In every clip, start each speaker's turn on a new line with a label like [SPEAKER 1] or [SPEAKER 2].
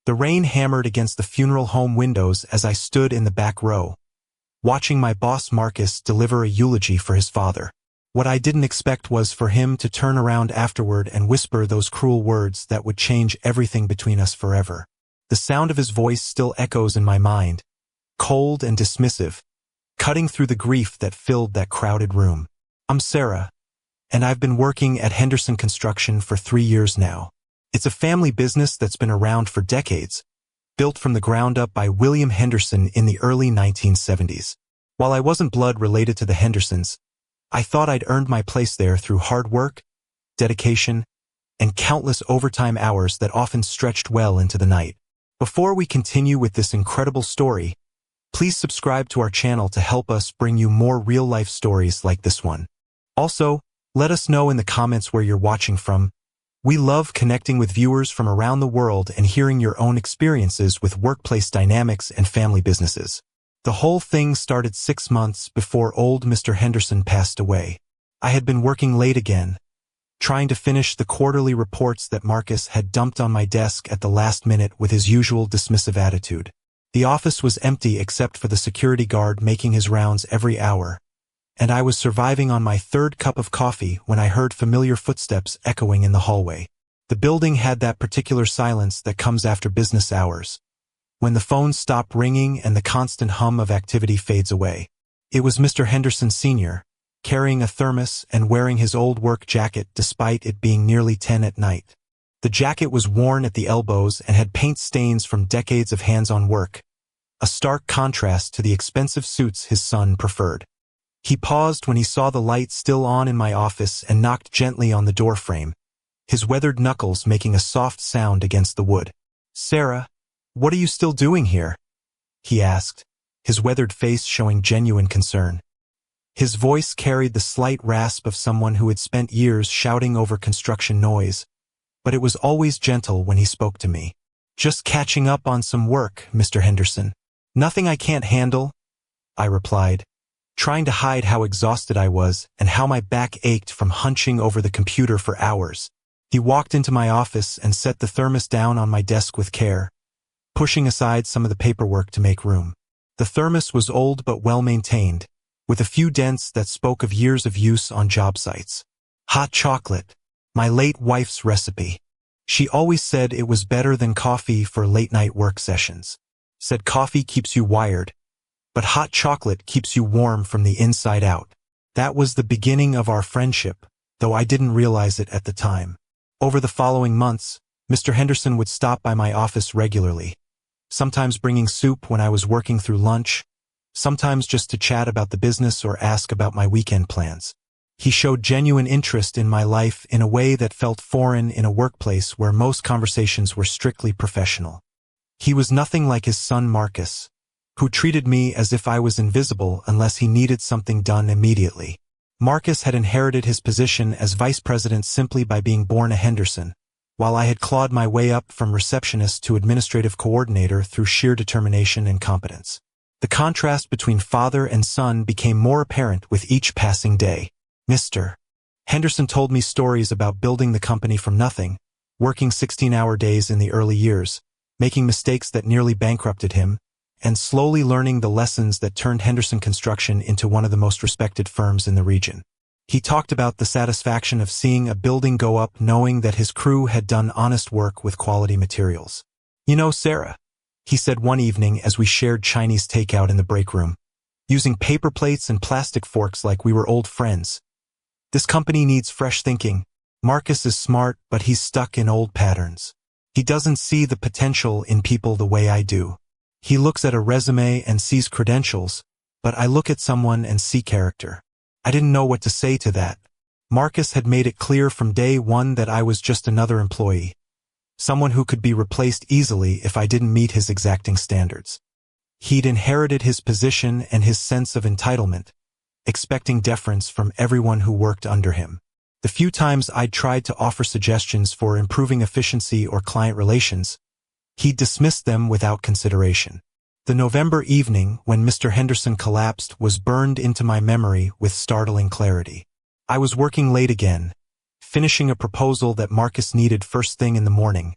[SPEAKER 1] The rain hammered against the funeral home windows as I stood in the back row, watching my boss Marcus deliver a eulogy for his father. What I didn't expect was for him to turn around afterward and whisper those cruel words that would change everything between us forever. The sound of his voice still echoes in my mind, cold and dismissive, cutting through the grief that filled that crowded room. I'm Sarah, and I've been working at Henderson Construction for 3 years now. It's a family business that's been around for decades, built from the ground up by William Henderson in the early 1970s. While I wasn't blood related to the Hendersons, I thought I'd earned my place there through hard work, dedication, and countless overtime hours that often stretched well into the night. Before we continue with this incredible story, please subscribe to our channel to help us bring you more real-life stories like this one. Also, let us know in the comments where you're watching from. We love connecting with viewers from around the world and hearing your own experiences with workplace dynamics and family businesses. The whole thing started 6 months before old Mr. Henderson passed away. I had been working late again, trying to finish the quarterly reports that Marcus had dumped on my desk at the last minute with his usual dismissive attitude. The office was empty except for the security guard making his rounds every hour, and I was surviving on my 3rd cup of coffee when I heard familiar footsteps echoing in the hallway. The building had that particular silence that comes after business hours, when the phones stop ringing and the constant hum of activity fades away. It was Mr. Henderson Sr., carrying a thermos and wearing his old work jacket despite it being nearly 10 at night. The jacket was worn at the elbows and had paint stains from decades of hands-on work, a stark contrast to the expensive suits his son preferred. He paused when he saw the light still on in my office and knocked gently on the door frame, his weathered knuckles making a soft sound against the wood. "Sarah, what are you still doing here?" he asked, his weathered face showing genuine concern. His voice carried the slight rasp of someone who had spent years shouting over construction noise, but it was always gentle when he spoke to me. "Just catching up on some work, Mr. Henderson." "Nothing I can't handle," I replied, trying to hide how exhausted I was and how my back ached from hunching over the computer for hours. He walked into my office and set the thermos down on my desk with care, pushing aside some of the paperwork to make room. The thermos was old but well-maintained, with a few dents that spoke of years of use on job sites. "Hot chocolate, my late wife's recipe. She always said it was better than coffee for late-night work sessions. Said coffee keeps you wired, but hot chocolate keeps you warm from the inside out." That was the beginning of our friendship, though I didn't realize it at the time. Over the following months, Mr. Henderson would stop by my office regularly, sometimes bringing soup when I was working through lunch, sometimes just to chat about the business or ask about my weekend plans. He showed genuine interest in my life in a way that felt foreign in a workplace where most conversations were strictly professional. He was nothing like his son Marcus, who treated me as if I was invisible unless he needed something done immediately. Marcus had inherited his position as vice president simply by being born a Henderson, while I had clawed my way up from receptionist to administrative coordinator through sheer determination and competence. The contrast between father and son became more apparent with each passing day. Mr. Henderson told me stories about building the company from nothing, working 16-hour days in the early years, making mistakes that nearly bankrupted him, and slowly learning the lessons that turned Henderson Construction into one of the most respected firms in the region. He talked about the satisfaction of seeing a building go up knowing that his crew had done honest work with quality materials. "You know, Sarah," he said one evening as we shared Chinese takeout in the break room, using paper plates and plastic forks like we were old friends. "This company needs fresh thinking. Marcus is smart, but he's stuck in old patterns. He doesn't see the potential in people the way I do. He looks at a resume and sees credentials, but I look at someone and see character." I didn't know what to say to that. Marcus had made it clear from day one that I was just another employee, someone who could be replaced easily if I didn't meet his exacting standards. He'd inherited his position and his sense of entitlement, expecting deference from everyone who worked under him. The few times I'd tried to offer suggestions for improving efficiency or client relations, he dismissed them without consideration. The November evening when Mr. Henderson collapsed was burned into my memory with startling clarity. I was working late again, finishing a proposal that Marcus needed first thing in the morning,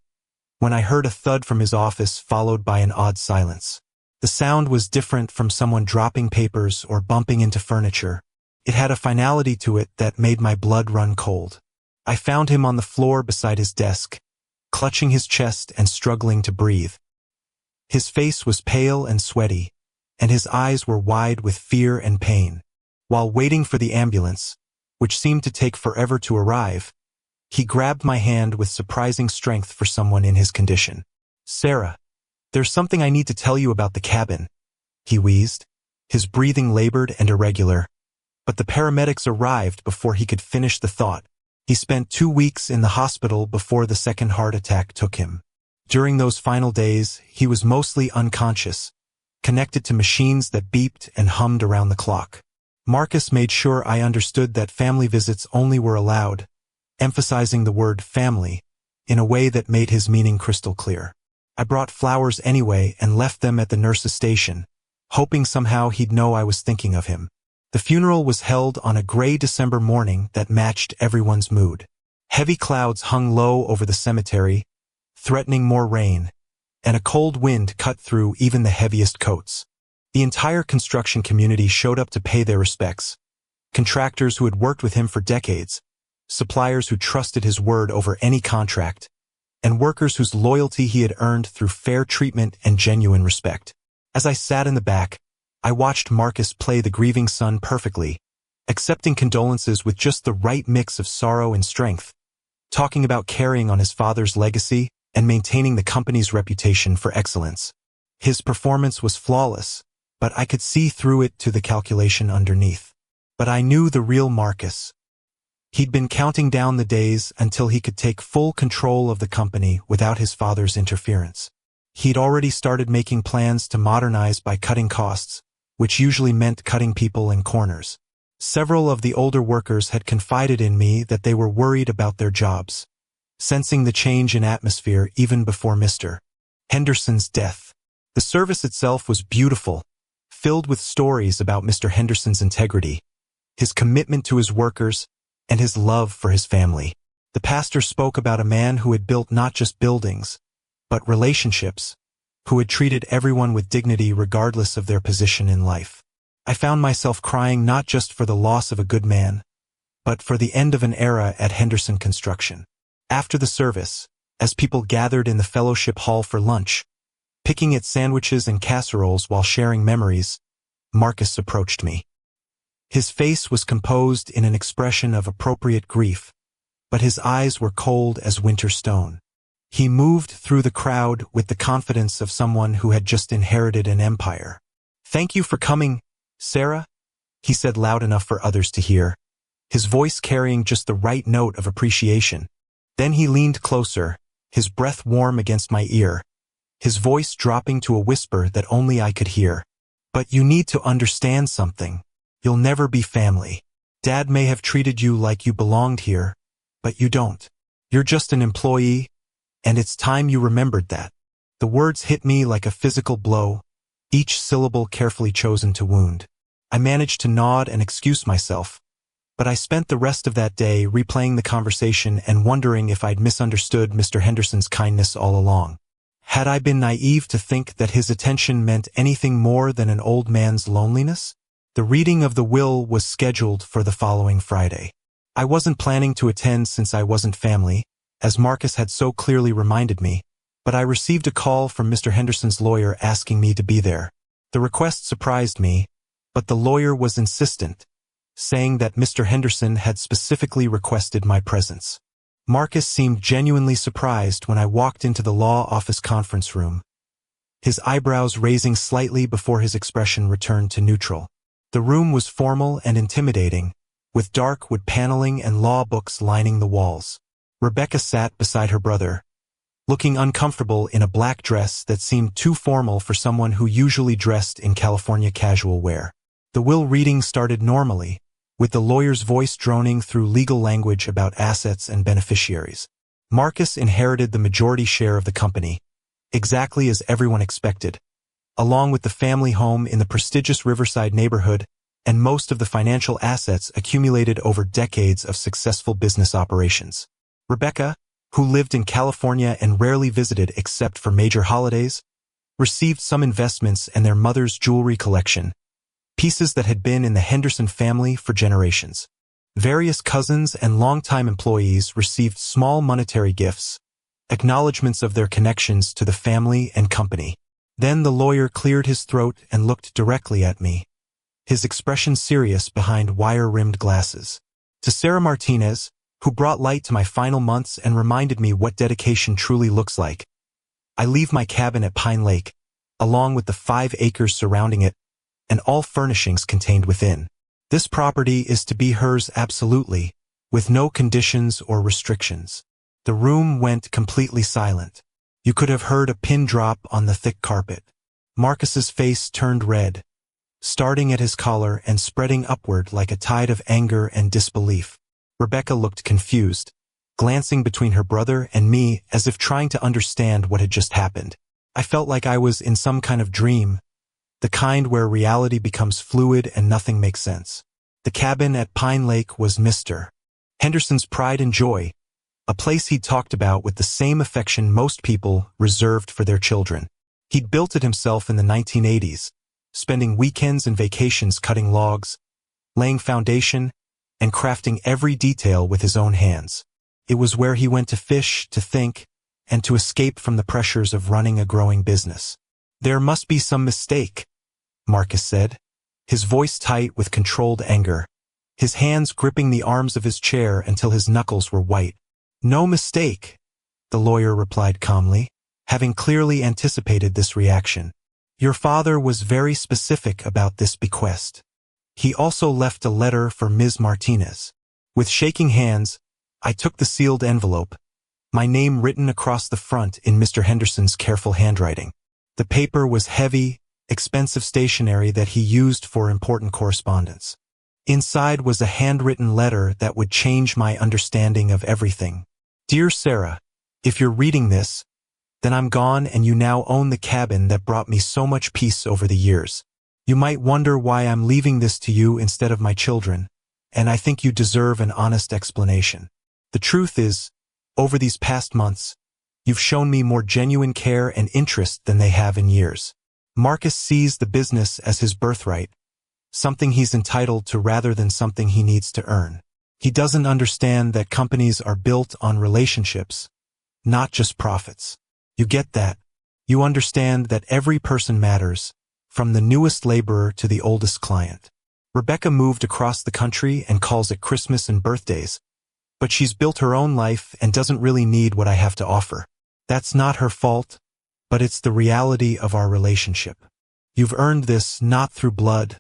[SPEAKER 1] when I heard a thud from his office followed by an odd silence. The sound was different from someone dropping papers or bumping into furniture. It had a finality to it that made my blood run cold. I found him on the floor beside his desk, clutching his chest and struggling to breathe. His face was pale and sweaty, and his eyes were wide with fear and pain. While waiting for the ambulance, which seemed to take forever to arrive, he grabbed my hand with surprising strength for someone in his condition. "Sarah, there's something I need to tell you about the cabin," he wheezed, his breathing labored and irregular. But the paramedics arrived before he could finish the thought. He spent 2 weeks in the hospital before the second heart attack took him. During those final days, he was mostly unconscious, connected to machines that beeped and hummed around the clock. Marcus made sure I understood that family visits only were allowed, emphasizing the word family in a way that made his meaning crystal clear. I brought flowers anyway and left them at the nurse's station, hoping somehow he'd know I was thinking of him. The funeral was held on a gray December morning that matched everyone's mood. Heavy clouds hung low over the cemetery, threatening more rain, and a cold wind cut through even the heaviest coats. The entire construction community showed up to pay their respects. Contractors who had worked with him for decades, suppliers who trusted his word over any contract, and workers whose loyalty he had earned through fair treatment and genuine respect. As I sat in the back, I watched Marcus play the grieving son perfectly, accepting condolences with just the right mix of sorrow and strength, talking about carrying on his father's legacy and maintaining the company's reputation for excellence. His performance was flawless, but I could see through it to the calculation underneath. But I knew the real Marcus. He'd been counting down the days until he could take full control of the company without his father's interference. He'd already started making plans to modernize by cutting costs, which usually meant cutting people in corners. Several of the older workers had confided in me that they were worried about their jobs, sensing the change in atmosphere even before Mr. Henderson's death. The service itself was beautiful, filled with stories about Mr. Henderson's integrity, his commitment to his workers, and his love for his family. The pastor spoke about a man who had built not just buildings, but relationships, who had treated everyone with dignity regardless of their position in life. I found myself crying not just for the loss of a good man, but for the end of an era at Henderson Construction. After the service, as people gathered in the fellowship hall for lunch, picking at sandwiches and casseroles while sharing memories, Marcus approached me. His face was composed in an expression of appropriate grief, but his eyes were cold as winter stone. He moved through the crowd with the confidence of someone who had just inherited an empire. "Thank you for coming, Sarah," he said loud enough for others to hear, his voice carrying just the right note of appreciation. Then he leaned closer, his breath warm against my ear, his voice dropping to a whisper that only I could hear. "But you need to understand something. You'll never be family. Dad may have treated you like you belonged here, but you don't. You're just an employee, and it's time you remembered that." The words hit me like a physical blow, each syllable carefully chosen to wound. I managed to nod and excuse myself, but I spent the rest of that day replaying the conversation and wondering if I'd misunderstood Mr. Henderson's kindness all along. Had I been naive to think that his attention meant anything more than an old man's loneliness? The reading of the will was scheduled for the following Friday. I wasn't planning to attend since I wasn't family, as Marcus had so clearly reminded me, but I received a call from Mr. Henderson's lawyer asking me to be there. The request surprised me, but the lawyer was insistent, saying that Mr. Henderson had specifically requested my presence. Marcus seemed genuinely surprised when I walked into the law office conference room, his eyebrows raising slightly before his expression returned to neutral. The room was formal and intimidating, with dark wood paneling and law books lining the walls. Rebecca sat beside her brother, looking uncomfortable in a black dress that seemed too formal for someone who usually dressed in California casual wear. The will reading started normally, with the lawyer's voice droning through legal language about assets and beneficiaries. Marcus inherited the majority share of the company, exactly as everyone expected, along with the family home in the prestigious Riverside neighborhood and most of the financial assets accumulated over decades of successful business operations. Rebecca, who lived in California and rarely visited except for major holidays, received some investments and their mother's jewelry collection, pieces that had been in the Henderson family for generations. Various cousins and longtime employees received small monetary gifts, acknowledgments of their connections to the family and company. Then the lawyer cleared his throat and looked directly at me, his expression serious behind wire-rimmed glasses. To Sarah Martinez, who brought light to my final months and reminded me what dedication truly looks like, I leave my cabin at Pine Lake, along with the 5 acres surrounding it, and all furnishings contained within. This property is to be hers absolutely, with no conditions or restrictions. The room went completely silent. You could have heard a pin drop on the thick carpet. Marcus's face turned red, starting at his collar and spreading upward like a tide of anger and disbelief. Rebecca looked confused, glancing between her brother and me as if trying to understand what had just happened. I felt like I was in some kind of dream, the kind where reality becomes fluid and nothing makes sense. The cabin at Pine Lake was Mr. Henderson's pride and joy, a place he'd talked about with the same affection most people reserved for their children. He'd built it himself in the 1980s, spending weekends and vacations cutting logs, laying foundation, and crafting every detail with his own hands. It was where he went to fish, to think, and to escape from the pressures of running a growing business. "There must be some mistake," Marcus said, his voice tight with controlled anger, his hands gripping the arms of his chair until his knuckles were white. "No mistake," the lawyer replied calmly, having clearly anticipated this reaction. "Your father was very specific about this bequest. He also left a letter for Ms. Martinez." With shaking hands, I took the sealed envelope, my name written across the front in Mr. Henderson's careful handwriting. The paper was heavy, expensive stationery that he used for important correspondence. Inside was a handwritten letter that would change my understanding of everything. "Dear Sarah, if you're reading this, then I'm gone and you now own the cabin that brought me so much peace over the years. You might wonder why I'm leaving this to you instead of my children, and I think you deserve an honest explanation. The truth is, over these past months, you've shown me more genuine care and interest than they have in years." Marcus sees the business as his birthright, something he's entitled to rather than something he needs to earn. He doesn't understand that companies are built on relationships, not just profits. You get that. You understand that every person matters, from the newest laborer to the oldest client. Rebecca moved across the country and calls it Christmas and birthdays, but she's built her own life and doesn't really need what I have to offer. That's not her fault, but it's the reality of our relationship. You've earned this not through blood,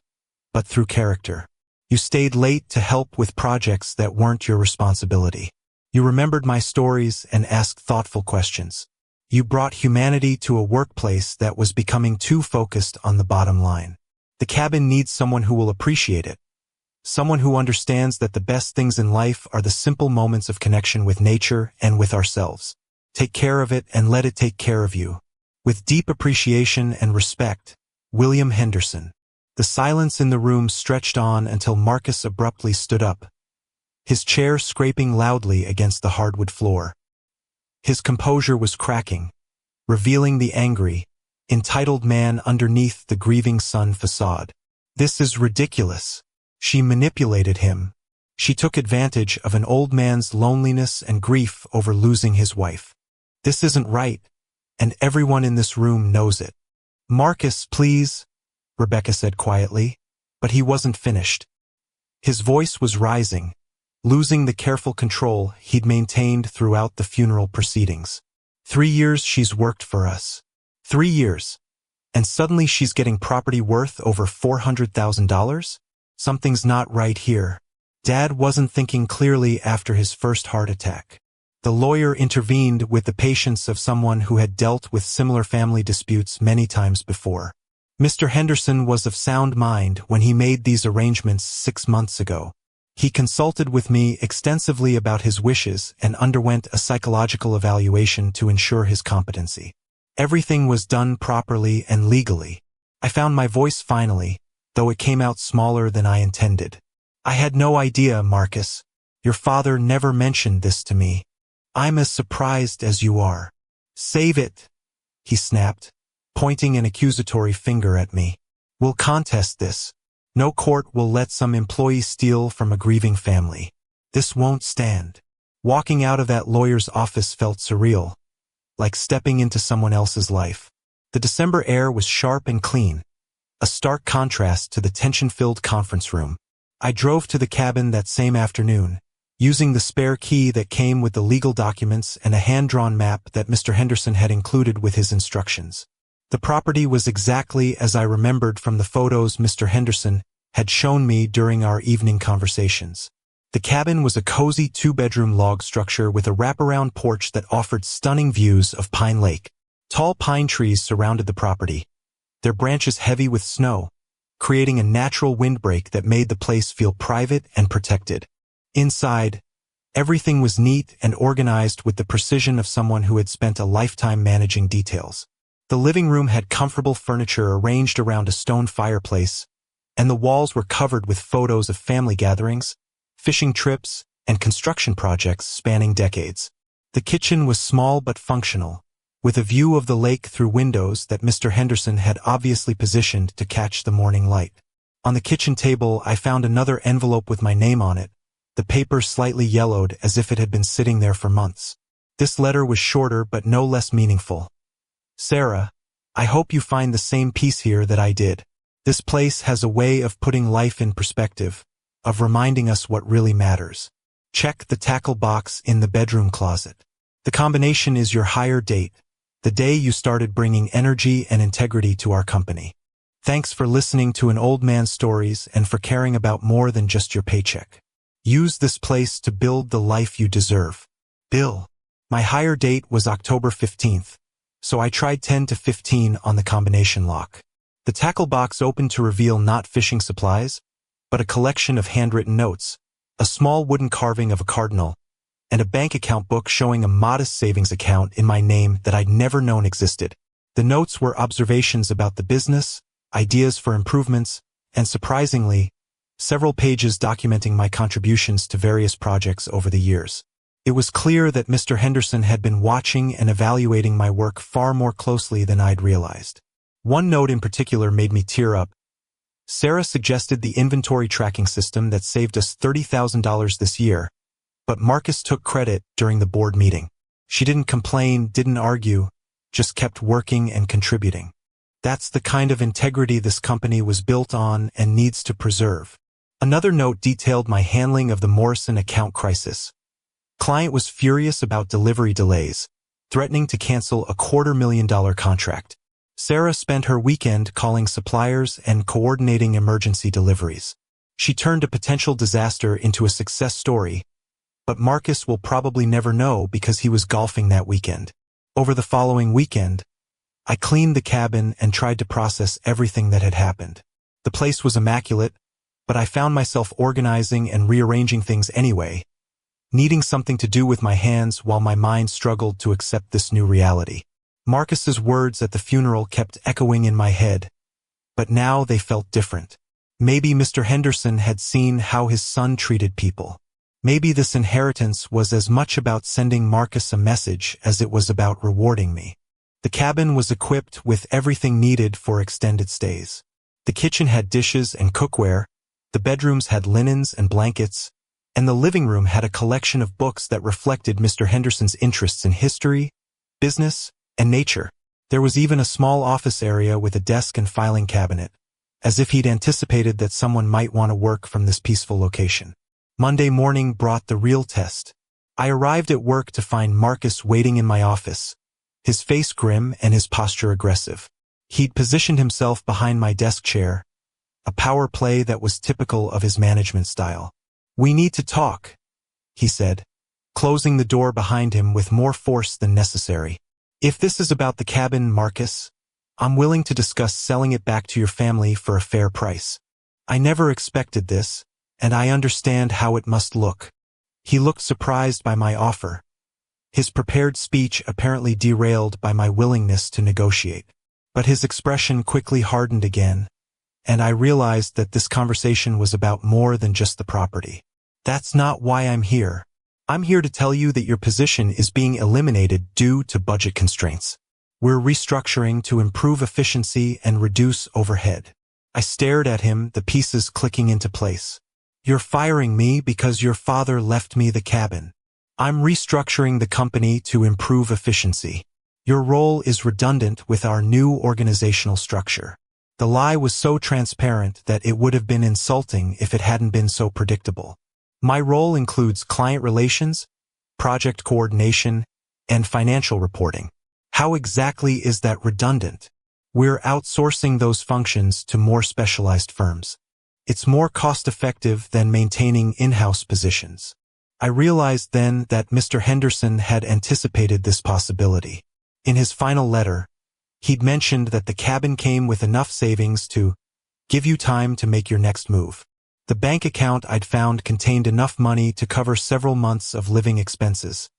[SPEAKER 1] but through character. You stayed late to help with projects that weren't your responsibility. You remembered my stories and asked thoughtful questions. You brought humanity to a workplace that was becoming too focused on the bottom line. The cabin needs someone who will appreciate it. Someone who understands that the best things in life are the simple moments of connection with nature and with ourselves. Take care of it and let it take care of you. With deep appreciation and respect, William Henderson. The silence in the room stretched on until Marcus abruptly stood up, his chair scraping loudly against the hardwood floor. His composure was cracking, revealing the angry, entitled man underneath the grieving son facade. "This is ridiculous. She manipulated him. She took advantage of an old man's loneliness and grief over losing his wife. This isn't right, and everyone in this room knows it." "Marcus, please," Rebecca said quietly, but he wasn't finished. His voice was rising, losing the careful control he'd maintained throughout the funeral proceedings. 3 years she's worked for us. 3 years. And suddenly she's getting property worth over $400,000? Something's not right here. Dad wasn't thinking clearly after his first heart attack. The lawyer intervened with the patience of someone who had dealt with similar family disputes many times before. Mr. Henderson was of sound mind when he made these arrangements 6 months ago. He consulted with me extensively about his wishes and underwent a psychological evaluation to ensure his competency. Everything was done properly and legally. I found my voice finally, though it came out smaller than I intended. "I had no idea, Marcus. Your father never mentioned this to me. I'm as surprised as you are. Save it, he snapped, pointing an accusatory finger at me. We'll contest this. No court will let some employee steal from a grieving family. This won't stand. Walking out of that lawyer's office felt surreal, like stepping into someone else's life. The December air was sharp and clean, a stark contrast to the tension-filled conference room. I drove to the cabin that same afternoon, using the spare key that came with the legal documents and a hand-drawn map that Mr. Henderson had included with his instructions. The property was exactly as I remembered from the photos Mr. Henderson had shown me during our evening conversations. The cabin was a cozy 2-bedroom log structure with a wraparound porch that offered stunning views of Pine Lake. Tall pine trees surrounded the property, their branches heavy with snow, creating a natural windbreak that made the place feel private and protected. Inside, everything was neat and organized with the precision of someone who had spent a lifetime managing details. The living room had comfortable furniture arranged around a stone fireplace, and the walls were covered with photos of family gatherings, fishing trips, and construction projects spanning decades. The kitchen was small but functional, with a view of the lake through windows that Mr. Henderson had obviously positioned to catch the morning light. On the kitchen table, I found another envelope with my name on it, the paper slightly yellowed as if it had been sitting there for months. This letter was shorter but no less meaningful. Sarah, I hope you find the same peace here that I did. This place has a way of putting life in perspective, of reminding us what really matters. Check the tackle box in the bedroom closet. The combination is your hire date, the day you started bringing energy and integrity to our company. Thanks for listening to an old man's stories and for caring about more than just your paycheck. Use this place to build the life you deserve. Bill. My hire date was October 15th, so I tried 10 to 15 on the combination lock. The tackle box opened to reveal not fishing supplies, but a collection of handwritten notes, a small wooden carving of a cardinal, and a bank account book showing a modest savings account in my name that I'd never known existed. The notes were observations about the business, ideas for improvements, and surprisingly, several pages documenting my contributions to various projects over the years. It was clear that Mr. Henderson had been watching and evaluating my work far more closely than I'd realized. One note in particular made me tear up. Sarah suggested the inventory tracking system that saved us $30,000 this year, but Marcus took credit during the board meeting. She didn't complain, didn't argue, just kept working and contributing. That's the kind of integrity this company was built on and needs to preserve. Another note detailed my handling of the Morrison account crisis. Client was furious about delivery delays, threatening to cancel a $250,000 contract. Sarah spent her weekend calling suppliers and coordinating emergency deliveries. She turned a potential disaster into a success story, but Marcus will probably never know because he was golfing that weekend. Over the following weekend, I cleaned the cabin and tried to process everything that had happened. The place was immaculate, but I found myself organizing and rearranging things anyway, needing something to do with my hands while my mind struggled to accept this new reality. Marcus's words at the funeral kept echoing in my head, but now they felt different. Maybe Mr. Henderson had seen how his son treated people. Maybe this inheritance was as much about sending Marcus a message as it was about rewarding me. The cabin was equipped with everything needed for extended stays. The kitchen had dishes and cookware, the bedrooms had linens and blankets, and the living room had a collection of books that reflected Mr. Henderson's interests in history, business, and nature. There was even a small office area with a desk and filing cabinet, as if he'd anticipated that someone might want to work from this peaceful location. Monday morning brought the real test. I arrived at work to find Marcus waiting in my office, his face grim and his posture aggressive. He'd positioned himself behind my desk chair, a power play that was typical of his management style. "We need to talk," he said, closing the door behind him with more force than necessary. "If this is about the cabin, Marcus, I'm willing to discuss selling it back to your family for a fair price. I never expected this, and I understand how it must look." He looked surprised by my offer, his prepared speech apparently derailed by my willingness to negotiate. But his expression quickly hardened again, and I realized that this conversation was about more than just the property. "That's not why I'm here," I'm here to tell you that your position is being eliminated due to budget constraints. We're restructuring to improve efficiency and reduce overhead. I stared at him, the pieces clicking into place. You're firing me because your father left me the cabin. I'm restructuring the company to improve efficiency. Your role is redundant with our new organizational structure. The lie was so transparent that it would have been insulting if it hadn't been so predictable. My role includes client relations, project coordination, and financial reporting. How exactly is that redundant? We're outsourcing those functions to more specialized firms. It's more cost-effective than maintaining in-house positions. I realized then that Mr. Henderson had anticipated this possibility. In his final letter, he'd mentioned that the cabin came with enough savings to give you time to make your next move. The bank account I'd found contained enough money to cover several months of living expenses,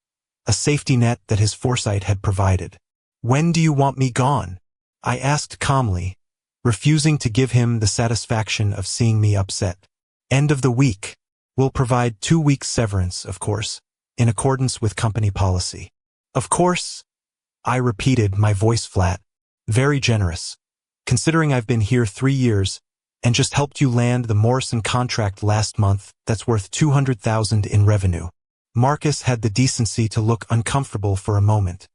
[SPEAKER 1] a safety net that his foresight had provided. When do you want me gone? I asked calmly, refusing to give him the satisfaction of seeing me upset. End of the week. We'll provide 2 weeks severance, of course, in accordance with company policy. Of course, I repeated, my voice flat. Very generous. Considering I've been here 3 years, and just helped you land the Morrison contract last month that's worth $200,000 in revenue. Marcus had the decency to look uncomfortable for a moment,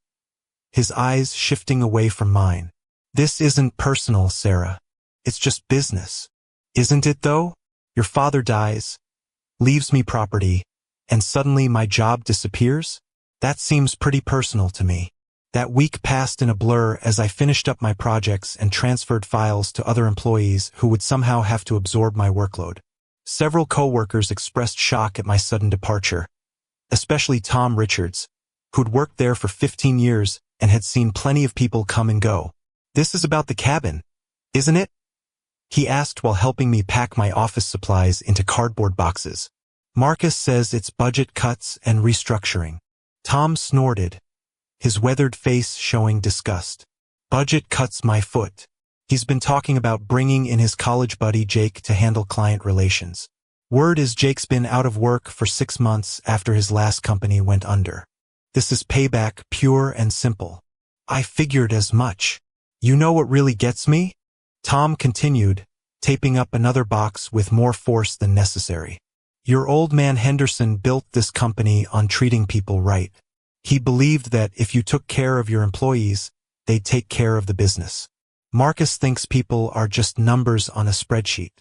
[SPEAKER 1] his eyes shifting away from mine. This isn't personal, Sarah. It's just business. Isn't it though? Your father dies, leaves me property, and suddenly my job disappears? That seems pretty personal to me. That week passed in a blur as I finished up my projects and transferred files to other employees who would somehow have to absorb my workload. Several coworkers expressed shock at my sudden departure, especially Tom Richards, who'd worked there for 15 years and had seen plenty of people come and go. This is about the cabin, isn't it? He asked while helping me pack my office supplies into cardboard boxes. Marcus says it's budget cuts and restructuring. Tom snorted, his weathered face showing disgust. Budget cuts, my foot. He's been talking about bringing in his college buddy Jake to handle client relations. Word is Jake's been out of work for 6 months after his last company went under. This is payback, pure and simple. I figured as much. You know what really gets me? Tom continued, taping up another box with more force than necessary. Your old man Henderson built this company on treating people right. He believed that if you took care of your employees, they'd take care of the business. Marcus thinks people are just numbers on a spreadsheet.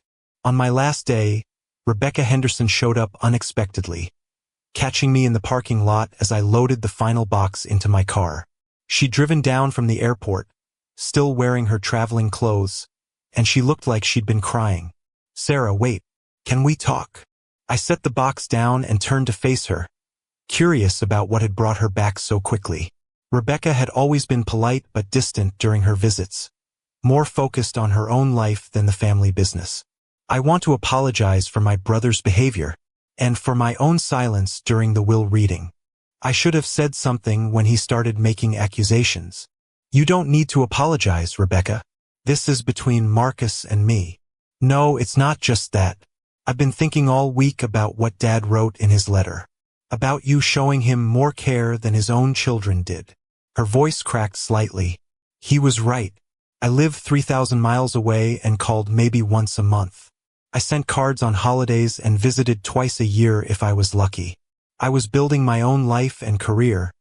[SPEAKER 1] On my last day, Rebecca Henderson showed up unexpectedly, catching me in the parking lot as I loaded the final box into my car. She'd driven down from the airport, still wearing her traveling clothes, and she looked like she'd been crying. Sarah, wait. Can we talk? I set the box down and turned to face her, curious about what had brought her back so quickly. Rebecca had always been polite but distant during her visits, more focused on her own life than the family business. I want to apologize for my brother's behavior, and for my own silence during the will reading. I should have said something when he started making accusations. You don't need to apologize, Rebecca. This is between Marcus and me. No, it's not just that. I've been thinking all week about what Dad wrote in his letter. About you showing him more care than his own children did. Her voice cracked slightly. He was right. I live 3,000 miles away and called maybe once a month. I sent cards on holidays and visited twice a year if I was lucky. I was building my own life and career,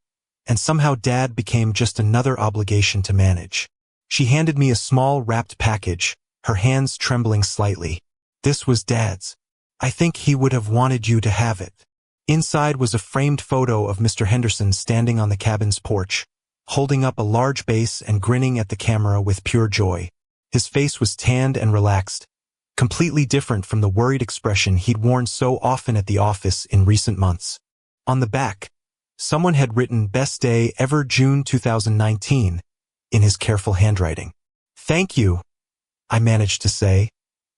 [SPEAKER 1] and somehow Dad became just another obligation to manage. She handed me a small wrapped package, her hands trembling slightly. This was Dad's. I think he would have wanted you to have it. Inside was a framed photo of Mr. Henderson standing on the cabin's porch, holding up a large vase and grinning at the camera with pure joy. His face was tanned and relaxed, completely different from the worried expression he'd worn so often at the office in recent months. On the back, someone had written "Best Day Ever, June 2019, in his careful handwriting. Thank you, I managed to say,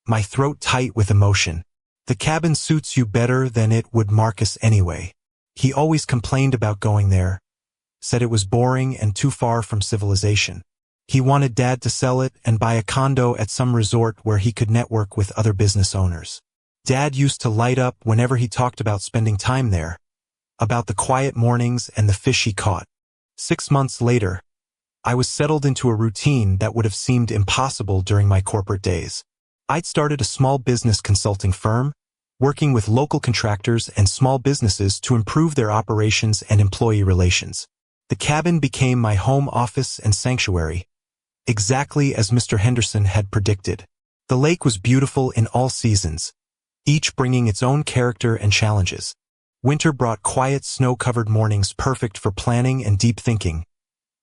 [SPEAKER 1] my throat tight with emotion. The cabin suits you better than it would Marcus anyway. He always complained about going there, said it was boring and too far from civilization. He wanted Dad to sell it and buy a condo at some resort where he could network with other business owners. Dad used to light up whenever he talked about spending time there, about the quiet mornings and the fish he caught. 6 months later, I was settled into a routine that would have seemed impossible during my corporate days. I'd started a small business consulting firm, working with local contractors and small businesses to improve their operations and employee relations. The cabin became my home office and sanctuary, exactly as Mr. Henderson had predicted. The lake was beautiful in all seasons, each bringing its own character and challenges. Winter brought quiet, snow-covered mornings perfect for planning and deep thinking,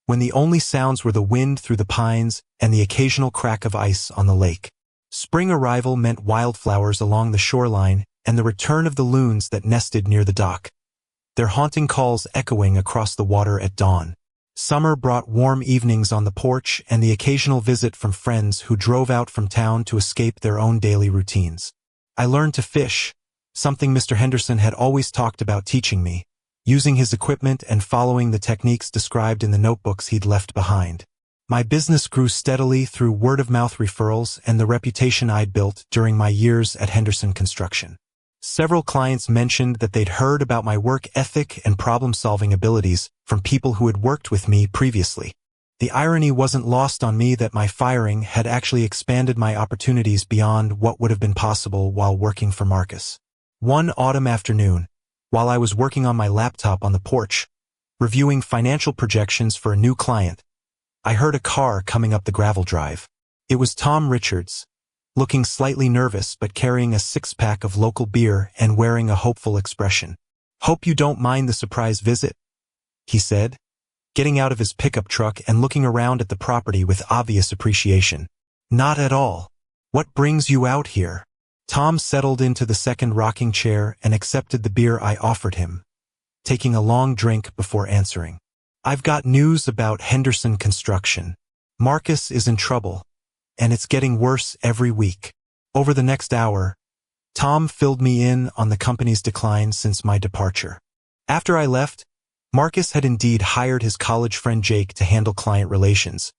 [SPEAKER 1] when the only sounds were the wind through the pines and the occasional crack of ice on the lake. Spring arrival meant wildflowers along the shoreline and the return of the loons that nested near the dock, their haunting calls echoing across the water at dawn. Summer brought warm evenings on the porch and the occasional visit from friends who drove out from town to escape their own daily routines. I learned to fish, something Mr. Henderson had always talked about teaching me, using his equipment and following the techniques described in the notebooks he'd left behind. My business grew steadily through word-of-mouth referrals and the reputation I'd built during my years at Henderson Construction. Several clients mentioned that they'd heard about my work ethic and problem-solving abilities from people who had worked with me previously. The irony wasn't lost on me that my firing had actually expanded my opportunities beyond what would have been possible while working for Marcus. One autumn afternoon, while I was working on my laptop on the porch, reviewing financial projections for a new client, I heard a car coming up the gravel drive. It was Tom Richards, looking slightly nervous but carrying a six-pack of local beer and wearing a hopeful expression. "Hope you don't mind the surprise visit," he said, getting out of his pickup truck and looking around at the property with obvious appreciation. "Not at all. What brings you out here?" Tom settled into the second rocking chair and accepted the beer I offered him, taking a long drink before answering. "I've got news about Henderson Construction. Marcus is in trouble, and it's getting worse every week." Over the next hour, Tom filled me in on the company's decline since my departure. After I left, Marcus had indeed hired his college friend Jake to handle client relations,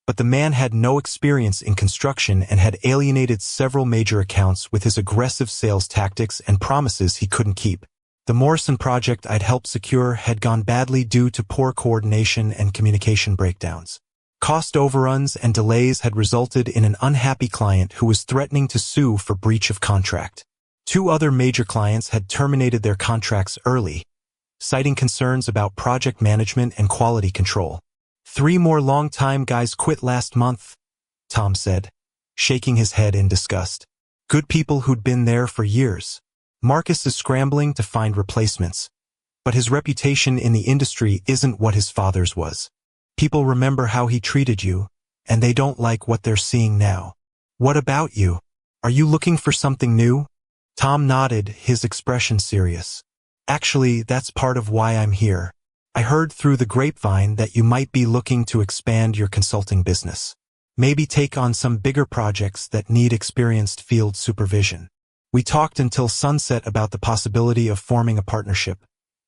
[SPEAKER 1] but the man had no experience in construction and had alienated several major accounts with his aggressive sales tactics and promises he couldn't keep. The Morrison project I'd helped secure had gone badly due to poor coordination and communication breakdowns. Cost overruns and delays had resulted in an unhappy client who was threatening to sue for breach of contract. 2 other major clients had terminated their contracts early, citing concerns about project management and quality control. 3 more long-time guys quit last month, Tom said, shaking his head in disgust. Good people who'd been there for years. Marcus is scrambling to find replacements, but his reputation in the industry isn't what his father's was. People remember how he treated you, and they don't like what they're seeing now. What about you? Are you looking for something new? Tom nodded, his expression serious. Actually, that's part of why I'm here. I heard through the grapevine that you might be looking to expand your consulting business. Maybe take on some bigger projects that need experienced field supervision. We talked until sunset about the possibility of forming a partnership,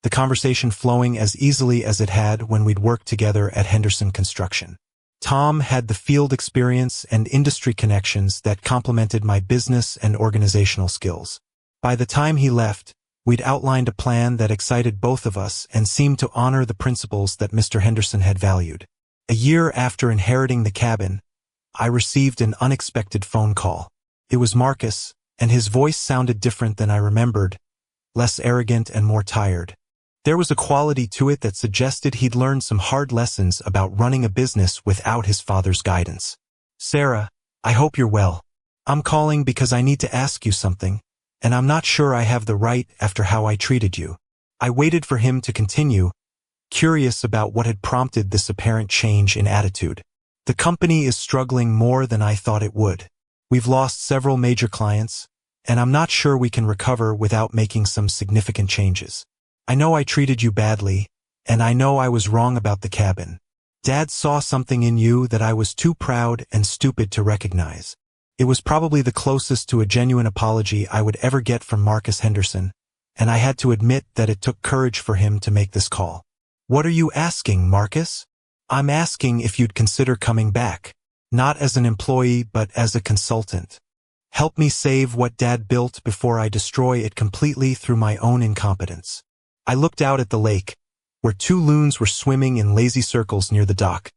[SPEAKER 1] the conversation flowing as easily as it had when we'd worked together at Henderson Construction. Tom had the field experience and industry connections that complemented my business and organizational skills. By the time he left, we'd outlined a plan that excited both of us and seemed to honor the principles that Mr. Henderson had valued. A year after inheriting the cabin, I received an unexpected phone call. It was Marcus, and his voice sounded different than I remembered, less arrogant and more tired. There was a quality to it that suggested he'd learned some hard lessons about running a business without his father's guidance. "Sarah, I hope you're well. I'm calling because I need to ask you something, and I'm not sure I have the right after how I treated you." I waited for him to continue, curious about what had prompted this apparent change in attitude. "The company is struggling more than I thought it would. We've lost several major clients, and I'm not sure we can recover without making some significant changes. I know I treated you badly, and I know I was wrong about the cabin. Dad saw something in you that I was too proud and stupid to recognize." It was probably the closest to a genuine apology I would ever get from Marcus Henderson, and I had to admit that it took courage for him to make this call. "What are you asking, Marcus?" "I'm asking if you'd consider coming back, not as an employee but as a consultant. Help me save what Dad built before I destroy it completely through my own incompetence." I looked out at the lake, where two loons were swimming in lazy circles near the dock,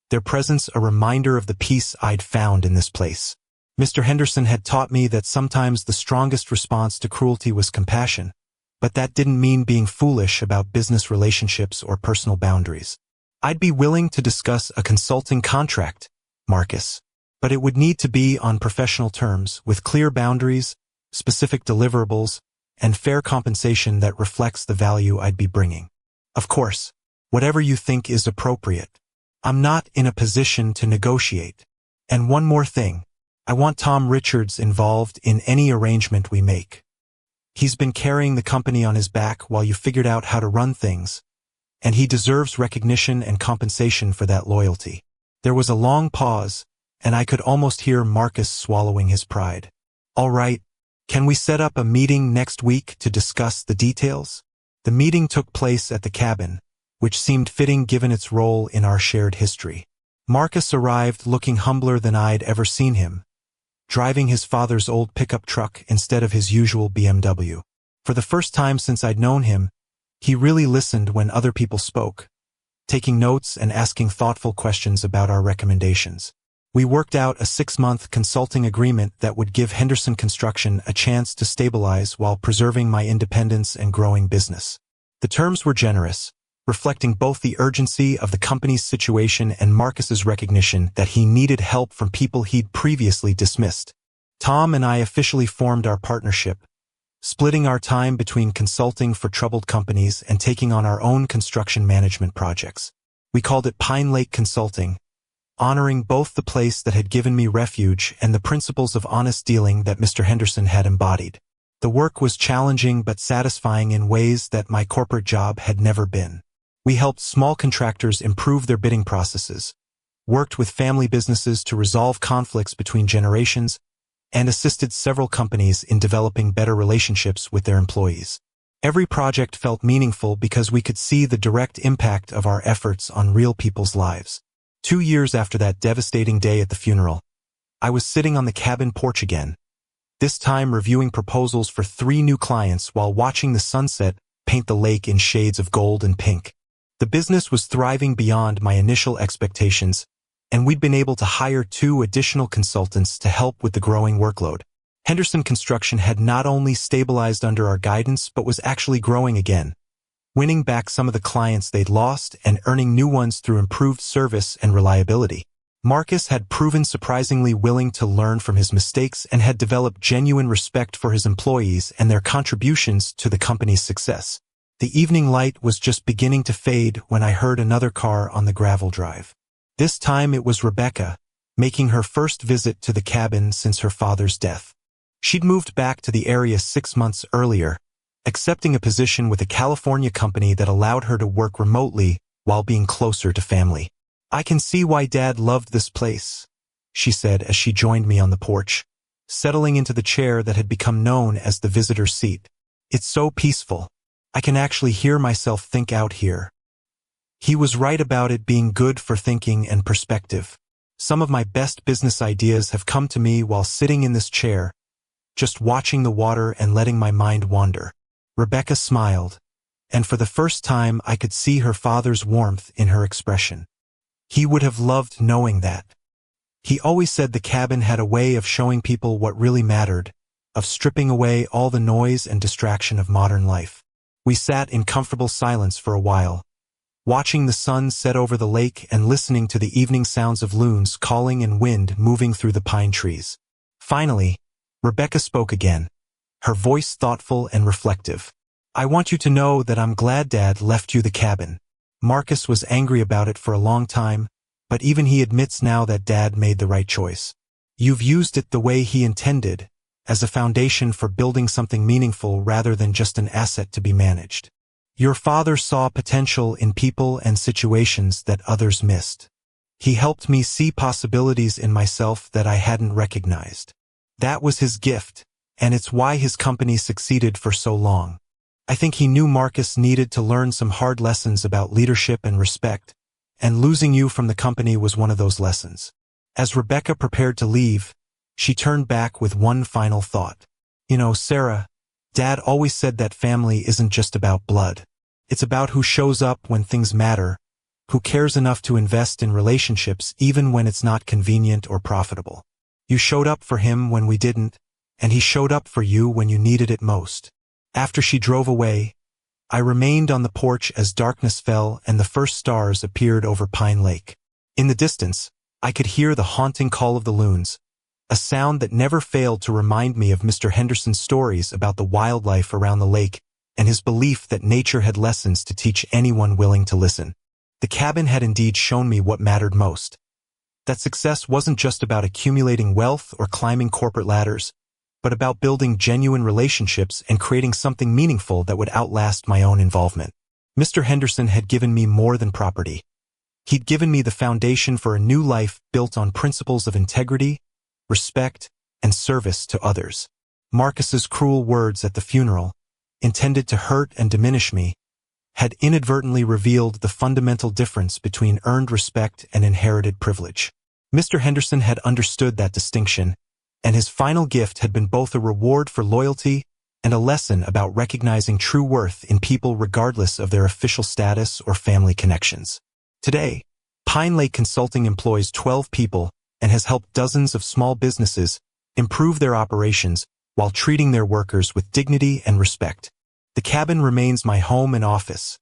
[SPEAKER 1] their presence a reminder of the peace I'd found in this place. Mr. Henderson had taught me that sometimes the strongest response to cruelty was compassion, but that didn't mean being foolish about business relationships or personal boundaries. I'd be willing to discuss a consulting contract, Marcus, but it would need to be on professional terms, with clear boundaries, specific deliverables, and fair compensation that reflects the value I'd be bringing. Of course, whatever you think is appropriate. I'm not in a position to negotiate. And one more thing, I want Tom Richards involved in any arrangement we make. He's been carrying the company on his back while you figured out how to run things, and he deserves recognition and compensation for that loyalty. There was a long pause, and I could almost hear Marcus swallowing his pride. All right, can we set up a meeting next week to discuss the details? The meeting took place at the cabin, which seemed fitting given its role in our shared history. Marcus arrived looking humbler than I'd ever seen him, driving his father's old pickup truck instead of his usual BMW. For the first time since I'd known him, he really listened when other people spoke, taking notes and asking thoughtful questions about our recommendations. We worked out a 6-month consulting agreement that would give Henderson Construction a chance to stabilize while preserving my independence and growing business. The terms were generous, reflecting both the urgency of the company's situation and Marcus's recognition that he needed help from people he'd previously dismissed. Tom and I officially formed our partnership, splitting our time between consulting for troubled companies and taking on our own construction management projects. We called it Pine Lake Consulting, honoring both the place that had given me refuge and the principles of honest dealing that Mr. Henderson had embodied. The work was challenging but satisfying in ways that my corporate job had never been. We helped small contractors improve their bidding processes, worked with family businesses to resolve conflicts between generations, and assisted several companies in developing better relationships with their employees. Every project felt meaningful because we could see the direct impact of our efforts on real people's lives. 2 years after that devastating day at the funeral, I was sitting on the cabin porch again, this time reviewing proposals for 3 new clients while watching the sunset paint the lake in shades of gold and pink. The business was thriving beyond my initial expectations, and we'd been able to hire 2 additional consultants to help with the growing workload. Henderson Construction had not only stabilized under our guidance but was actually growing again, winning back some of the clients they'd lost and earning new ones through improved service and reliability. Marcus had proven surprisingly willing to learn from his mistakes and had developed genuine respect for his employees and their contributions to the company's success. The evening light was just beginning to fade when I heard another car on the gravel drive. This time it was Rebecca, making her first visit to the cabin since her father's death. She'd moved back to the area 6 months earlier, accepting a position with a California company that allowed her to work remotely while being closer to family. "I can see why Dad loved this place," she said as she joined me on the porch, settling into the chair that had become known as the visitor's seat. "It's so peaceful. I can actually hear myself think out here." He was right about it being good for thinking and perspective. Some of my best business ideas have come to me while sitting in this chair, just watching the water and letting my mind wander. Rebecca smiled, and for the first time I could see her father's warmth in her expression. He would have loved knowing that. He always said the cabin had a way of showing people what really mattered, of stripping away all the noise and distraction of modern life. We sat in comfortable silence for a while, watching the sun set over the lake and listening to the evening sounds of loons calling and wind moving through the pine trees. Finally, Rebecca spoke again, her voice thoughtful and reflective. "I want you to know that I'm glad Dad left you the cabin. Marcus was angry about it for a long time, but even he admits now that Dad made the right choice. You've used it the way he intended, as a foundation for building something meaningful rather than just an asset to be managed. Your father saw potential in people and situations that others missed. He helped me see possibilities in myself that I hadn't recognized. That was his gift, and it's why his company succeeded for so long. I think he knew Marcus needed to learn some hard lessons about leadership and respect, and losing you from the company was one of those lessons." As Rebecca prepared to leave, she turned back with one final thought. "You know, Sarah, Dad always said that family isn't just about blood. It's about who shows up when things matter, who cares enough to invest in relationships even when it's not convenient or profitable. You showed up for him when we didn't, and he showed up for you when you needed it most. After she drove away, I remained on the porch as darkness fell and the first stars appeared over Pine Lake. In the distance, I could hear the haunting call of the loons, a sound that never failed to remind me of Mr. Henderson's stories about the wildlife around the lake and his belief that nature had lessons to teach anyone willing to listen. The cabin had indeed shown me what mattered most. That success wasn't just about accumulating wealth or climbing corporate ladders, but about building genuine relationships and creating something meaningful that would outlast my own involvement. Mr. Henderson had given me more than property. He'd given me the foundation for a new life built on principles of integrity, respect, and service to others. Marcus's cruel words at the funeral, intended to hurt and diminish me, had inadvertently revealed the fundamental difference between earned respect and inherited privilege. Mr. Henderson had understood that distinction, and his final gift had been both a reward for loyalty and a lesson about recognizing true worth in people regardless of their official status or family connections. Today, Pine Lake Consulting employs 12 people and has helped dozens of small businesses improve their operations while treating their workers with dignity and respect. The cabin remains my home and office,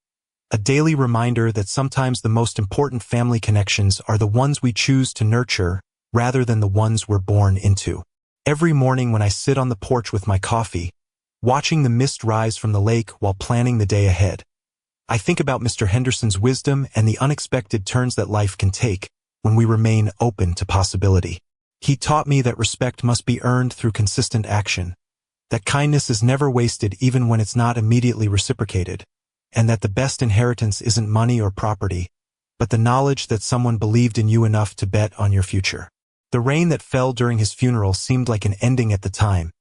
[SPEAKER 1] a daily reminder that sometimes the most important family connections are the ones we choose to nurture rather than the ones we're born into. Every morning when I sit on the porch with my coffee, watching the mist rise from the lake while planning the day ahead, I think about Mr. Henderson's wisdom and the unexpected turns that life can take when we remain open to possibility. He taught me that respect must be earned through consistent action, that kindness is never wasted even when it's not immediately reciprocated, and that the best inheritance isn't money or property, but the knowledge that someone believed in you enough to bet on your future. The rain that fell during his funeral seemed like an ending at the time,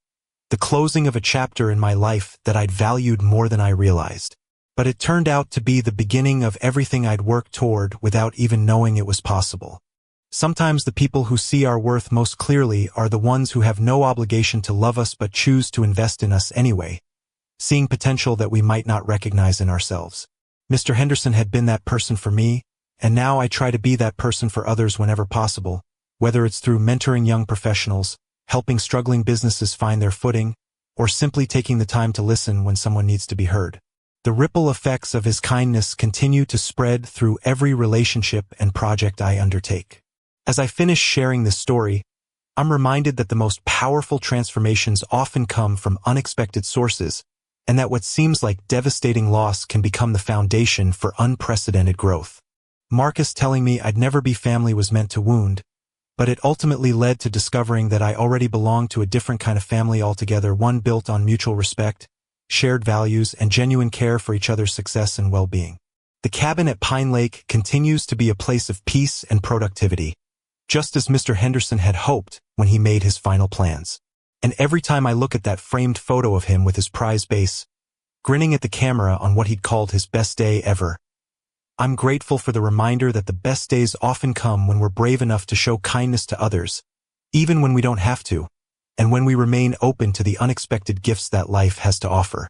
[SPEAKER 1] the closing of a chapter in my life that I'd valued more than I realized. But it turned out to be the beginning of everything I'd worked toward without even knowing it was possible. Sometimes the people who see our worth most clearly are the ones who have no obligation to love us but choose to invest in us anyway, seeing potential that we might not recognize in ourselves. Mr. Henderson had been that person for me, and now I try to be that person for others whenever possible, whether it's through mentoring young professionals, helping struggling businesses find their footing, or simply taking the time to listen when someone needs to be heard. The ripple effects of his kindness continue to spread through every relationship and project I undertake. As I finish sharing this story, I'm reminded that the most powerful transformations often come from unexpected sources, and that what seems like devastating loss can become the foundation for unprecedented growth. Marcus telling me I'd never be family was meant to wound, but it ultimately led to discovering that I already belonged to a different kind of family altogether, one built on mutual respect, shared values, and genuine care for each other's success and well-being. The cabin at Pine Lake continues to be a place of peace and productivity, just as Mr. Henderson had hoped when he made his final plans. And every time I look at that framed photo of him with his prize base, grinning at the camera on what he'd called his best day ever, I'm grateful for the reminder that the best days often come when we're brave enough to show kindness to others, even when we don't have to, and when we remain open to the unexpected gifts that life has to offer.